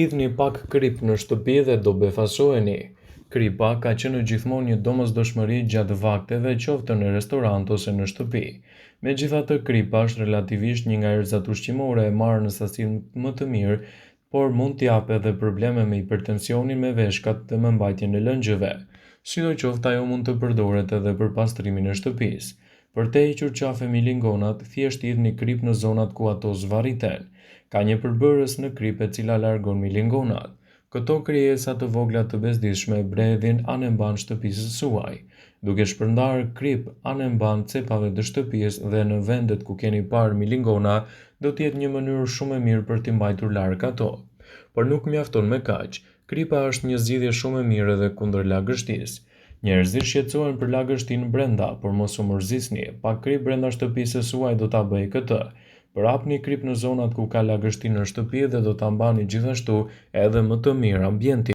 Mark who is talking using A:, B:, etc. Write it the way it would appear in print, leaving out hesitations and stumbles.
A: Hidhni pak krip në shtëpi dhe do befasoheni. Kripa ka qenë gjithmonë një domosdoshmëri gjatë vakteve, qoftë në restorant ose në shtëpi. Megjithatë, kripa është relativisht një nga erëzat ushqimore e marrë në sasinë më të mirë, por mund t'japë edhe probleme me hipertensionin, me veshkat dhe me mbajtjen e lëngjëve. Sidoqoftë, ajo mund të përdoret edhe për pastrimin e shtëpisë. Për të hequr qafe milingonat, thjesht hidhni krip në zonat ku ato zvarriten. Ka një përbërës në krip e cila largon milingonat. Këto krijesa të vogla të bezdishme bredhin anë mban shtëpisë suaj. Duke shpërndarë krip anë mban cepave të shtëpisë dhe në vendet ku keni parë milingona, do t'jetë një mënyrë shumë e mirë për t'i mbajtur larg ato. Por nuk mjafton me kaq. Kripa është një zgjidhje shumë e mirë edhe kundër lagështisë. Njerëzit shqetësohen për lagështinë brenda, por mos u mërzisni, pak krip brenda shtëpisë suaj do ta bëjë këtë. Përhapni krip në zonat ku ka lagështinë në shtëpi dhe do ta mbani gjithashtu edhe më të mirë ambientin.